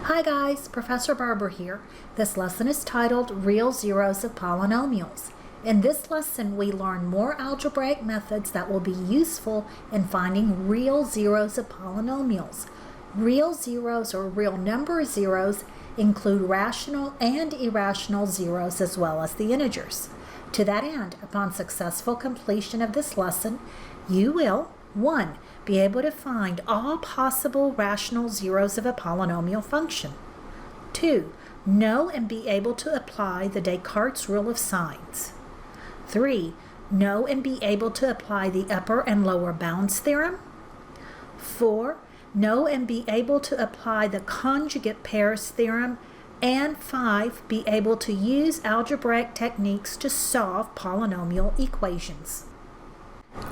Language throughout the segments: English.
Hi guys, Professor Barber here. This lesson is titled Real Zeros of Polynomials. In this lesson, we learn more algebraic methods that will be useful in finding real zeros of polynomials. Real zeros or real number zeros include rational and irrational zeros as well as the integers. To that end, upon successful completion of this lesson, you will 1. Be able to find all possible rational zeros of a polynomial function. 2. Know and be able to apply the Descartes rule of signs. 3. Know and be able to apply the upper and lower bounds theorem. 4. Know and be able to apply the conjugate pairs theorem. And 5. Be able to use algebraic techniques to solve polynomial equations.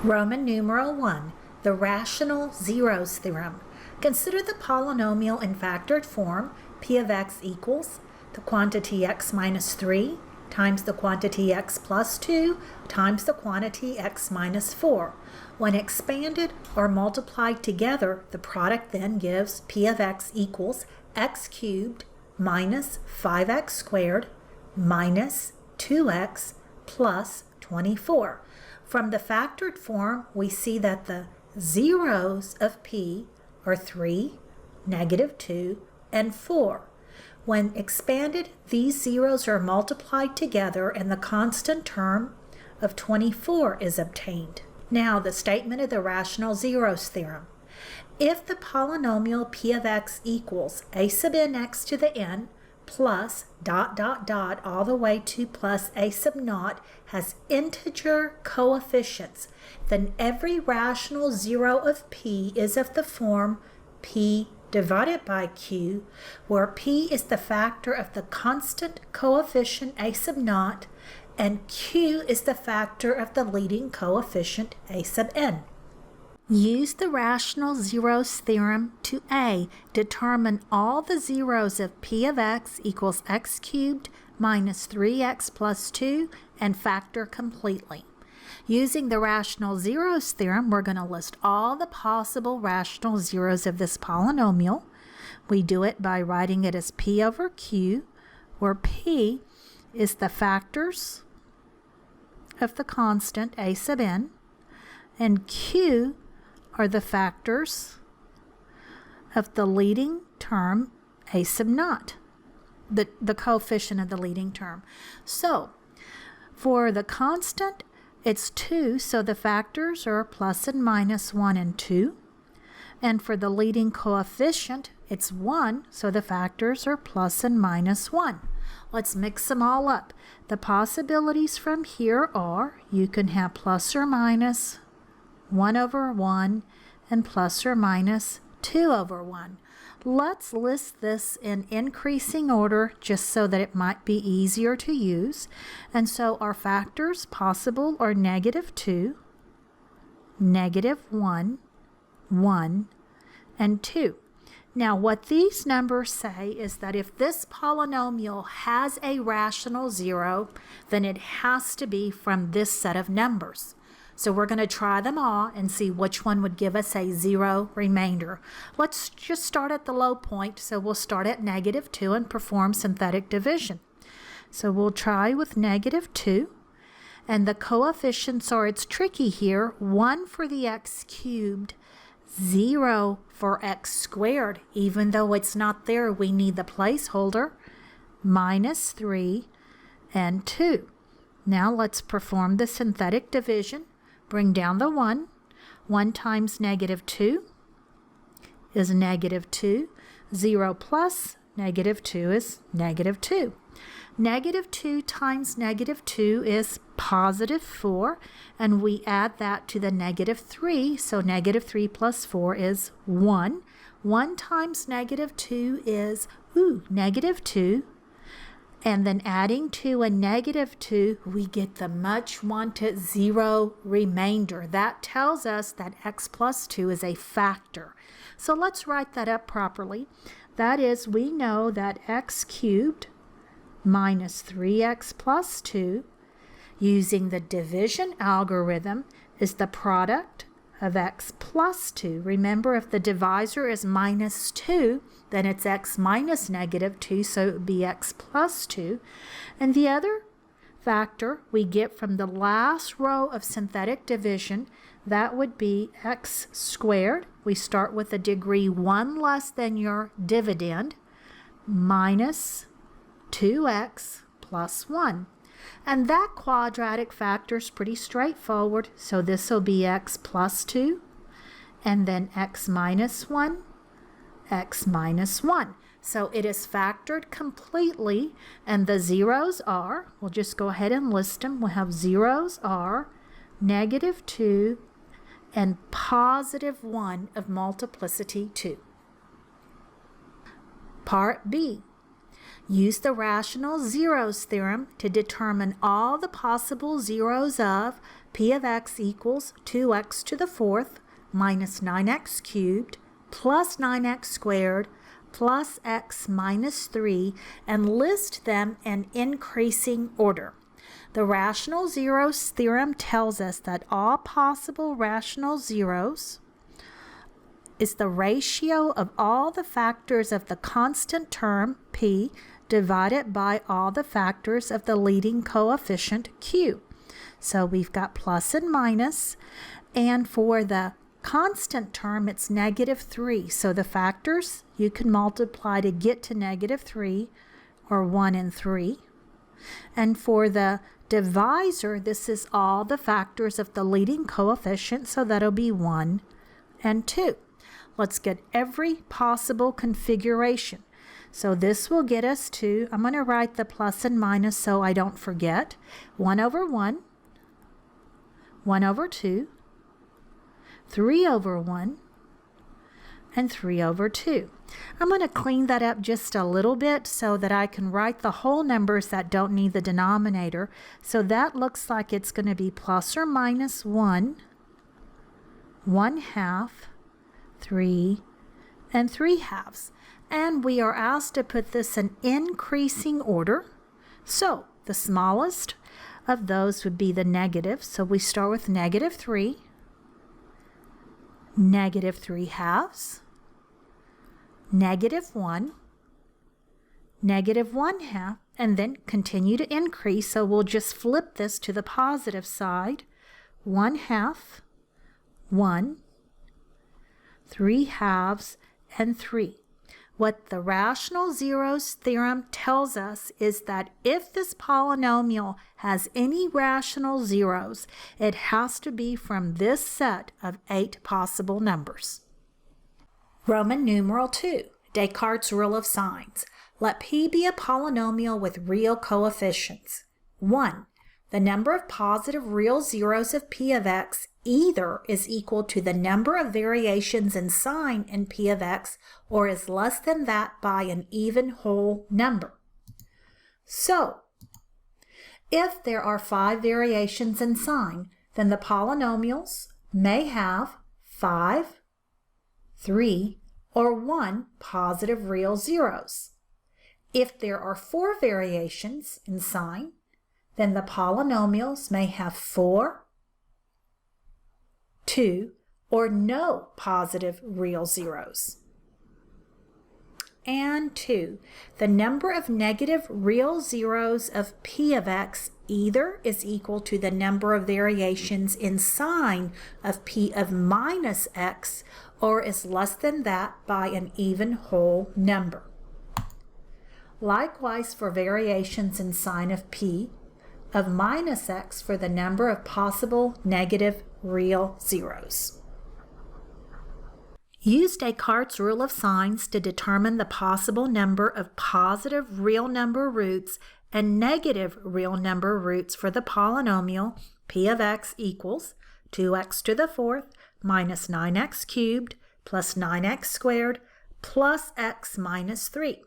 Roman numeral 1, the rational zeros theorem. Consider the polynomial in factored form, p of x equals the quantity x minus 3 times the quantity x plus 2 times the quantity x minus 4. When expanded or multiplied together, the product then gives p of x equals x cubed minus 5x squared minus 2x plus 24. From the factored form, we see that the zeros of p are 3, -2, and 4. When expanded, these zeros are multiplied together and the constant term of 24 is obtained. Now, the statement of the rational zeros theorem. If the polynomial p of x equals a sub n x to the n plus ... all the way to plus a sub naught has integer coefficients, then every rational zero of p is of the form p divided by q, where p is the factor of the constant coefficient a sub naught and q is the factor of the leading coefficient a sub n. Use the rational zeros theorem to A. Determine all the zeros of p of x equals x cubed minus 3x plus 2 and factor completely. Using the rational zeros theorem, we're going to list all the possible rational zeros of this polynomial. We do it by writing it as p over q, where p is the factors of the constant a sub n and q are the factors of the leading term a sub naught, the coefficient of the leading term. So for the constant, it's 2, so the factors are plus and minus 1 and 2. And for the leading coefficient, it's 1, so the factors are plus and minus 1. Let's mix them all up. The possibilities from here are you can have plus or minus 1 over 1 and plus or minus 2 over 1. Let's list this in increasing order just so that it might be easier to use. And so our factors possible are -2, -1, 1, and 2. Now what these numbers say is that if this polynomial has a rational zero, then it has to be from this set of numbers. So we're going to try them all and see which one would give us a zero remainder. Let's just start at the low point. So we'll start at -2 and perform synthetic division. So we'll try with -2. And the coefficients are, it's tricky here, 1 for the x cubed, 0 for x squared. Even though it's not there, we need the placeholder, -3 and 2. Now let's perform the synthetic division. Bring down the 1. 1 times -2 is -2. 0 plus -2 is -2. -2 times -2 is +4, and we add that to the -3, so -3 plus 4 is 1. 1 times -2 is -2. And then adding 2 and -2, we get the much wanted zero remainder. That tells us that x plus 2 is a factor. So let's write that up properly. That is, we know that x cubed minus 3x plus 2 using the division algorithm is the product of x plus 2. Remember, if the divisor is -2, then it's x minus negative 2, so it would be x plus 2. And the other factor we get from the last row of synthetic division, that would be x squared. We start with a degree 1 less than your dividend, minus 2x plus 1. And that quadratic factor is pretty straightforward, so this will be x plus 2, and then x minus 1, x minus 1. So it is factored completely, and the zeros are, we'll just go ahead and list them. We'll have zeros are negative 2 and positive 1 of multiplicity 2. Part B. Use the rational zeros theorem to determine all the possible zeros of p of x equals 2x to the fourth minus 9x cubed plus 9x squared plus x minus 3, and list them in increasing order. The rational zeros theorem tells us that all possible rational zeros is the ratio of all the factors of the constant term p divided by all the factors of the leading coefficient q. So we've got plus and minus, and for the constant term it's negative 3. So the factors you can multiply to get to negative 3 are 1 and 3. And for the divisor, this is all the factors of the leading coefficient, so that'll be 1 and 2. Let's get every possible configuration. So this will get us to, I'm going to write the plus and minus so I don't forget, 1 over 1, 1 over 2, 3 over 1, and 3 over 2. I'm going to clean that up just a little bit so that I can write the whole numbers that don't need the denominator. So that looks like it's going to be plus or minus 1, 1/2, 3, and 3/2. And we are asked to put this in increasing order. So the smallest of those would be the negative. So we start with negative 3, negative 3/2, negative 1, negative 1/2, and then continue to increase. So we'll just flip this to the positive side. 1/2, 1, 3/2, and 3. What the rational zeros theorem tells us is that if this polynomial has any rational zeros, it has to be from this set of 8 possible numbers. Roman numeral 2, Descartes' rule of signs. Let p be a polynomial with real coefficients. 1. The number of positive real zeros of p of x either is equal to the number of variations in sign in p of x or is less than that by an even whole number. So, if there are 5 variations in sign, then the polynomials may have 5, 3, or 1 positive real zeros. If there are 4 variations in sign, then the polynomials may have 4, 2, or no positive real zeros. And 2, the number of negative real zeros of p of x either is equal to the number of variations in sign of p of minus x or is less than that by an even whole number. Likewise for variations in sign of p of minus x for the number of possible negative real zeros. Use Descartes' rule of signs to determine the possible number of positive real number roots and negative real number roots for the polynomial p of x equals 2x to the fourth minus 9x cubed plus 9x squared plus x minus 3.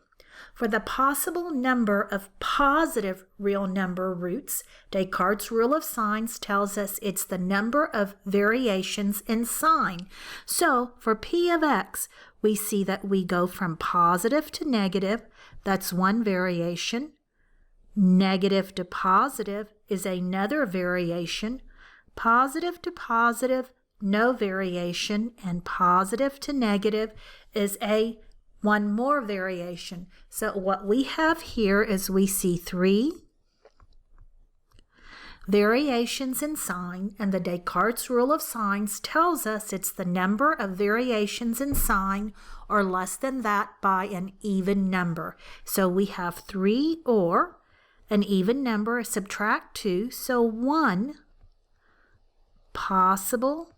For the possible number of positive real number roots, Descartes' rule of signs tells us it's the number of variations in sign. So for p of x, we see that we go from positive to negative, that's one variation. Negative to positive is another variation. Positive to positive, no variation, and positive to negative is a one more variation. So what we have here is we see 3 variations in sign, and the Descartes rule of signs tells us it's the number of variations in sign or less than that by an even number. So we have 3 or an even number, subtract 2, so 1 possible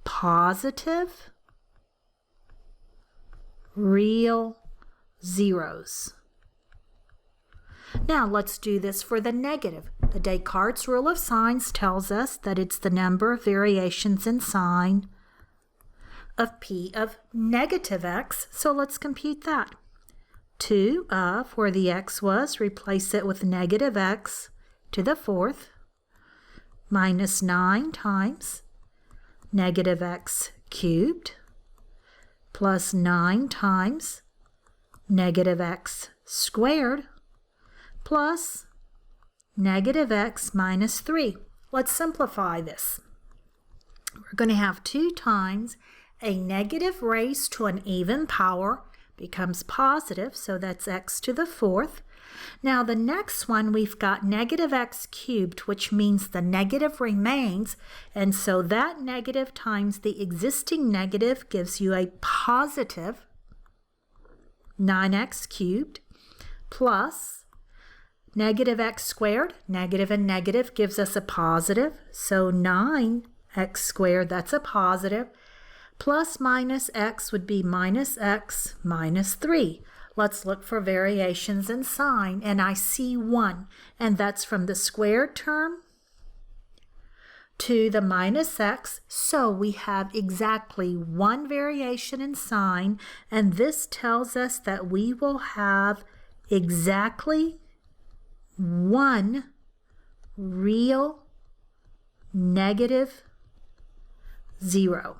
positive real zeros. Now let's do this for the negative. The Descartes rule of signs tells us that it's the number of variations in sign of p of negative x, so let's compute that. 2 of, where the x was, replace it with negative x to the 4th, minus 9 times negative x cubed, plus 9 times negative x squared, plus negative x minus 3. Let's simplify this. We're going to have 2 times a negative raised to an even power becomes positive, so that's x to the 4th. Now the next one, we've got negative x cubed, which means the negative remains, and so that negative times the existing negative gives you a positive 9x cubed, plus negative x squared, negative and negative gives us a positive, so 9x squared, that's a positive, plus minus x would be minus x minus 3. Let's look for variations in sign, and I see 1, and that's from the squared term to the minus x, so we have exactly 1 variation in sign, and this tells us that we will have exactly 1 real negative 0.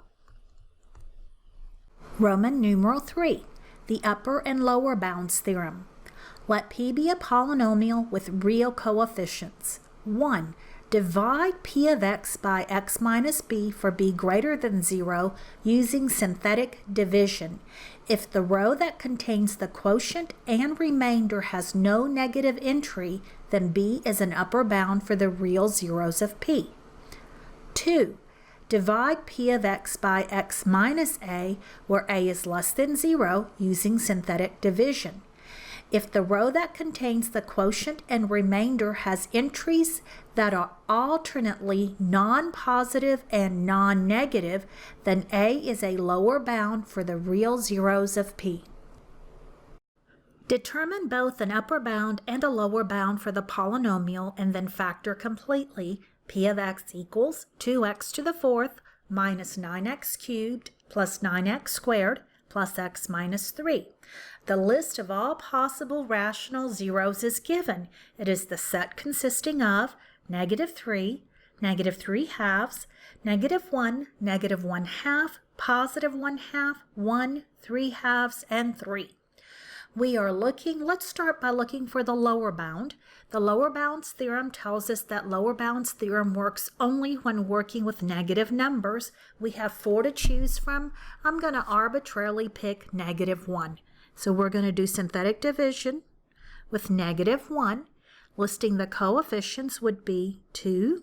Roman numeral 3, the upper and lower bounds theorem. Let p be a polynomial with real coefficients. 1. Divide p of x by x minus b for b greater than 0 using synthetic division. If the row that contains the quotient and remainder has no negative entry, then b is an upper bound for the real zeros of p. 2. Divide p of x by x minus a, where a is less than 0, using synthetic division. If the row that contains the quotient and remainder has entries that are alternately non-positive and non-negative, then a is a lower bound for the real zeros of p. Determine both an upper bound and a lower bound for the polynomial and then factor completely. P of x equals 2x to the 4th minus 9x cubed plus 9x squared plus x minus 3. The list of all possible rational zeros is given. It is the set consisting of negative 3, negative 3 halves, negative 1, negative 1 half, positive 1 half, 1, 3 halves, and 3. We are looking, let's start by looking for the lower bound. The lower bounds theorem tells us that lower bounds theorem works only when working with negative numbers. We have 4 to choose from. I'm going to arbitrarily pick negative 1. So we're going to do synthetic division with negative 1. Listing the coefficients would be 2,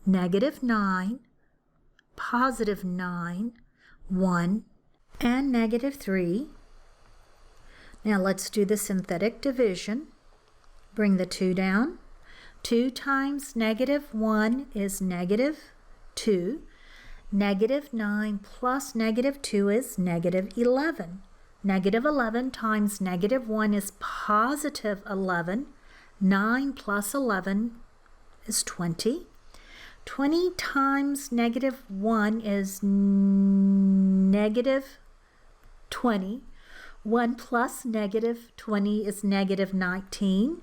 negative 9, positive 9, 1, and negative 3. Now let's do the synthetic division. Bring the 2 down. 2 times negative 1 is negative 2. Negative 9 plus negative 2 is negative 11. Negative 11 times negative 1 is positive 11. 9 plus 11 is 20. 20 times negative 1 is negative 20. 1 plus negative 20 is negative 19.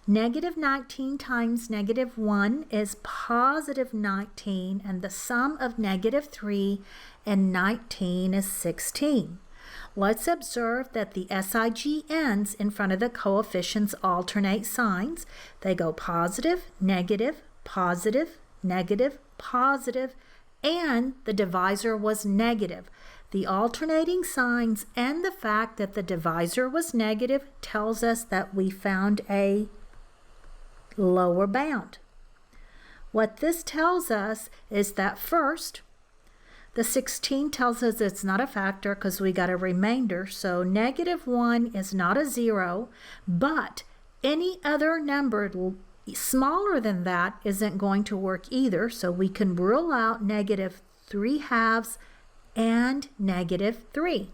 Negative 19 times negative 1 is positive 19, and the sum of negative 3 and 19 is 16. Let's observe that the SIG ends in front of the coefficients alternate signs. They go positive, negative, positive, negative, positive, and the divisor was negative. The alternating signs and the fact that the divisor was negative tells us that we found a lower bound. What this tells us is that first, the 16 tells us it's not a factor because we got a remainder, so -1 is not a 0, but any other number smaller than that isn't going to work either, so we can rule out -3/2 and -3.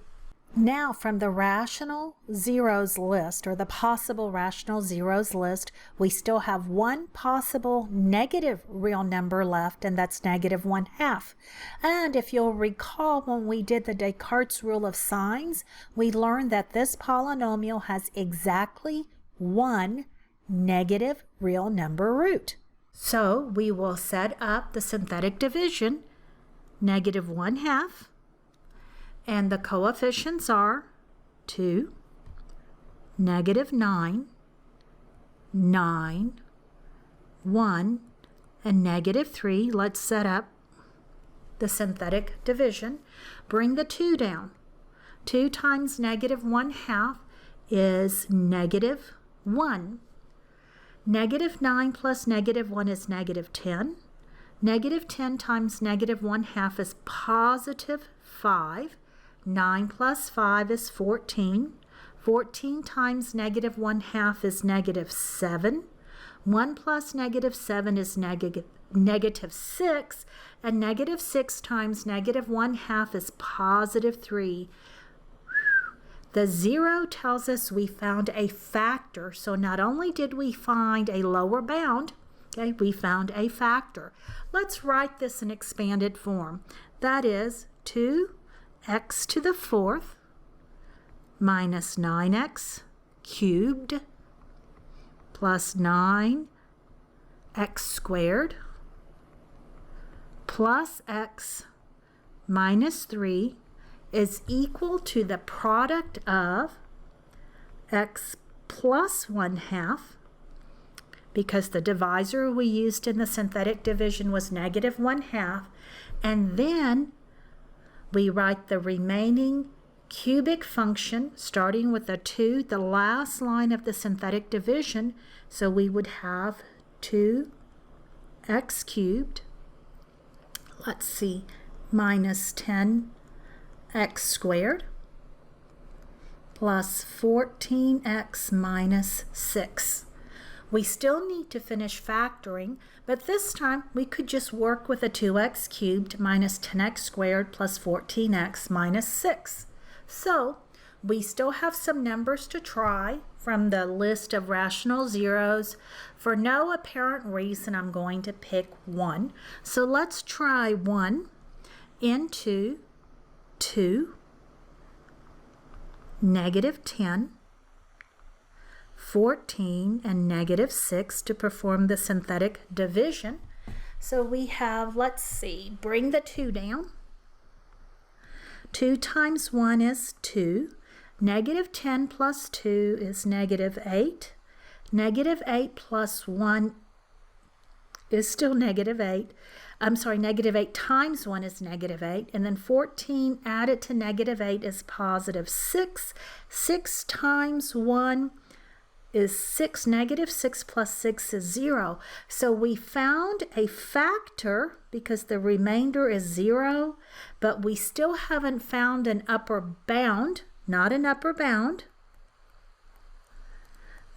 Now, from the rational zeros list, or the possible rational zeros list, we still have one possible negative real number left, and that's -1/2. And if you'll recall, when we did the Descartes rule of signs, we learned that this polynomial has exactly one negative real number root. So we will set up the synthetic division, -1/2, and the coefficients are 2, -9, 9, 1, and -3. Let's set up the synthetic division. Bring the 2 down. 2 times -1/2 is -1. -9 plus -1 is -10. -10 times -1/2 is +5. 9 plus 5 is 14. 14 times -1/2 is -7. 1 plus -7 is -6. And -6 times -1/2 is +3. The 0 tells us we found a factor. So not only did we find a lower bound, okay, we found a factor. Let's write this in expanded form. That is 2x to the 4th minus 9x cubed plus 9x squared plus x minus 3 is equal to the product of x plus 1/2, because the divisor we used in the synthetic division was -1/2, and then we write the remaining cubic function starting with a 2, the last line of the synthetic division, so we would have 2x cubed, let's see, minus 10x squared plus 14x minus 6. We still need to finish factoring, but this time we could just work with a 2x cubed minus 10x squared plus 14x minus 6. So we still have some numbers to try from the list of rational zeros. For no apparent reason, I'm going to pick 1. So let's try 1 into 2, -10, 14, and -6 to perform the synthetic division. So we have, let's see, bring the 2 down. 2 times 1 is 2. -10 plus 2 is -8. -8 plus 1 is still -8. I'm sorry, -8 times 1 is -8. And then 14 added to -8 is +6. 6 times 1 is 6. -6 plus 6 is 0. So we found a factor because the remainder is 0, but we still haven't found an upper bound, not an upper bound,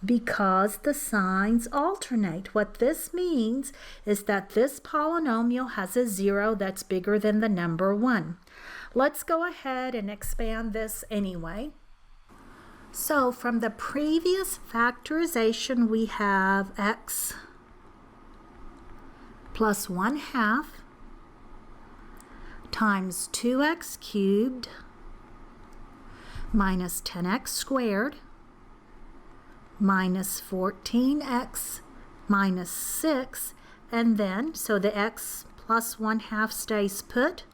because the signs alternate. What this means is that this polynomial has a 0 that's bigger than the number 1. Let's go ahead and expand this anyway. So from the previous factorization, we have x plus 1/2 times 2x cubed minus 10x squared minus 14x minus 6, and then, so the x plus 1/2 stays put.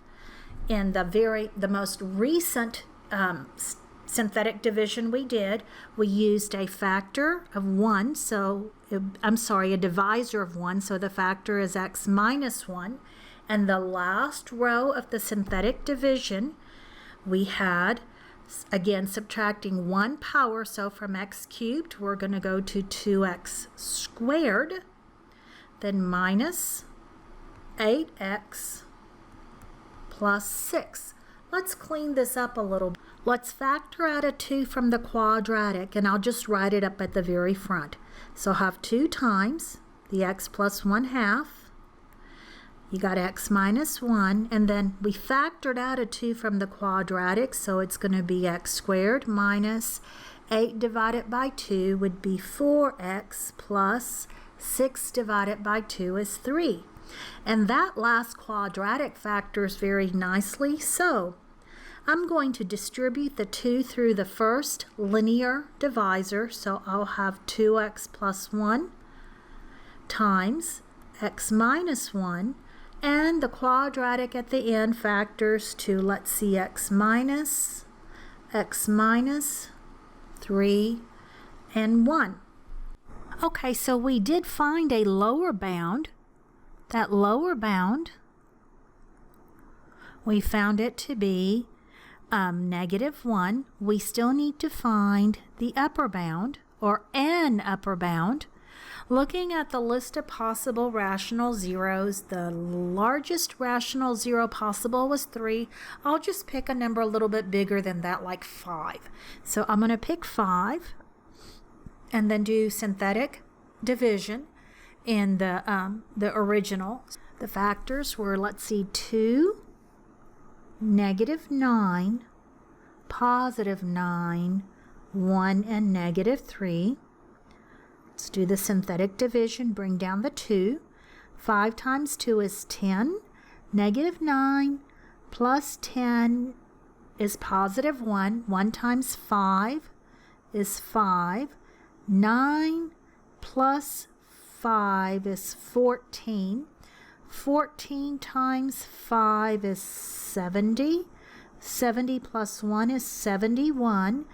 In the most recent synthetic division we did, we used a factor of 1, so a divisor of 1, so the factor is x minus 1. And the last row of the synthetic division, we had, again, subtracting 1 power, so from x cubed, we're going to go to 2x squared, then minus 8x plus 6. Let's clean this up a little. Let's factor out a 2 from the quadratic, and I'll just write it up at the very front. So I'll have 2 times the x plus 1/2. You got x minus 1, and then we factored out a 2 from the quadratic, so it's going to be x squared minus 8 divided by 2 would be 4x plus 6 divided by 2 is 3. And that last quadratic factors very nicely, so I'm going to distribute the 2 through the first linear divisor, so I'll have 2x plus 1 times x minus 1, and the quadratic at the end factors to, let's see, x minus 3 and 1. Okay, so we did find a lower bound. That lower bound, we found it to be -1. We still need to find the upper bound, or an upper bound. Looking at the list of possible rational zeros, the largest rational zero possible was 3. I'll just pick a number a little bit bigger than that, like 5. So I'm going to pick 5 and then do synthetic division in the original. The factors were, let's see, 2, -9, +9, 1, and -3. Let's do the synthetic division, bring down the 2. 5 times 2 is 10. -9 plus 10 is +1. 1 times 5 is 5. 9 plus 5 is 14. 14 times 5 is 70. 70 plus 1 is 71.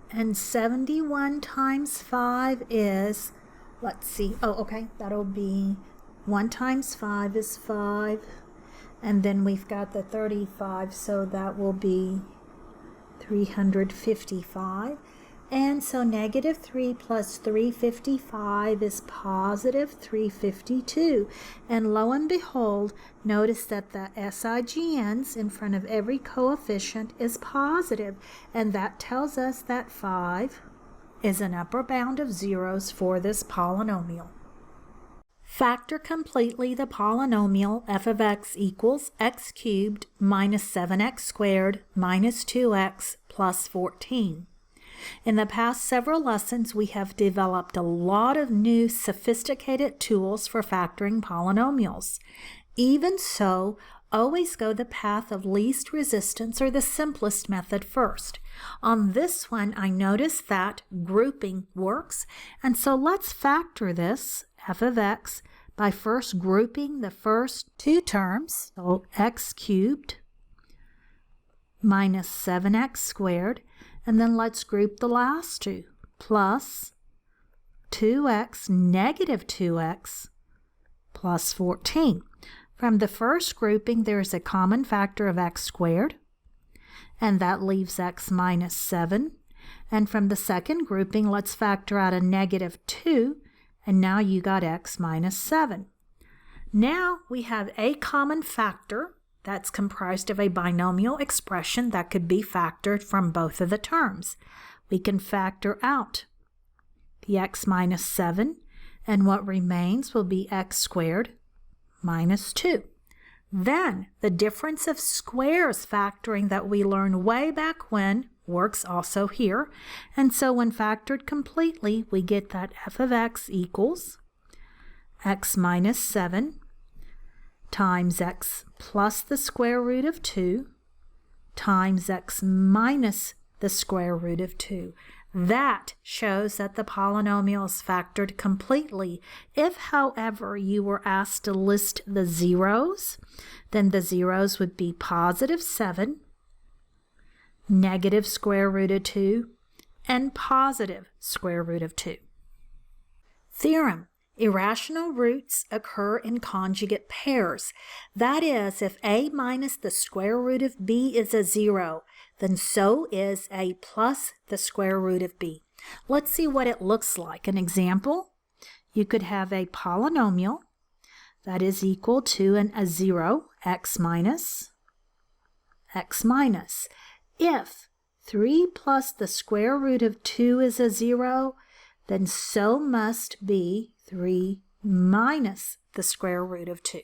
And 71 times 5 is, let's see, that'll be 1 times 5 is 5. And then we've got the 35, so that will be 355. And so -3 plus 355 is +352. And lo and behold, notice that the SIGNs in front of every coefficient is positive. And that tells us that 5 is an upper bound of zeros for this polynomial. Factor completely the polynomial f of x equals x cubed minus 7x squared minus 2x plus 14. In the past several lessons, we have developed a lot of new sophisticated tools for factoring polynomials. Even so, always go the path of least resistance, or the simplest method, first. On this one, I noticed that grouping works, and so let's factor this f of x by first grouping the first 2 terms, so x cubed minus 7x squared. And then let's group the last 2, plus 2x, -2x, plus 14. From the first grouping, there's a common factor of x squared, and that leaves x minus 7. And from the second grouping, let's factor out a -2, and now you got x minus 7. Now we have a common factor that's comprised of a binomial expression that could be factored from both of the terms. We can factor out the x minus 7, and what remains will be x squared minus 2. Then the difference of squares factoring that we learned way back when works also here. And so when factored completely, we get that f of x equals x minus 7 times x plus the square root of 2 times x minus the square root of 2. That shows that the polynomial is factored completely. If, however, you were asked to list the zeros, then the zeros would be +7, negative square root of 2, and positive square root of 2. Theorem. Irrational roots occur in conjugate pairs. That is, if a minus the square root of b is a 0, then so is a plus the square root of b. Let's see what it looks like. An example, you could have a polynomial that is equal to a 0, x minus. If 3 plus the square root of 2 is a 0, then so must be 3 minus the square root of 2.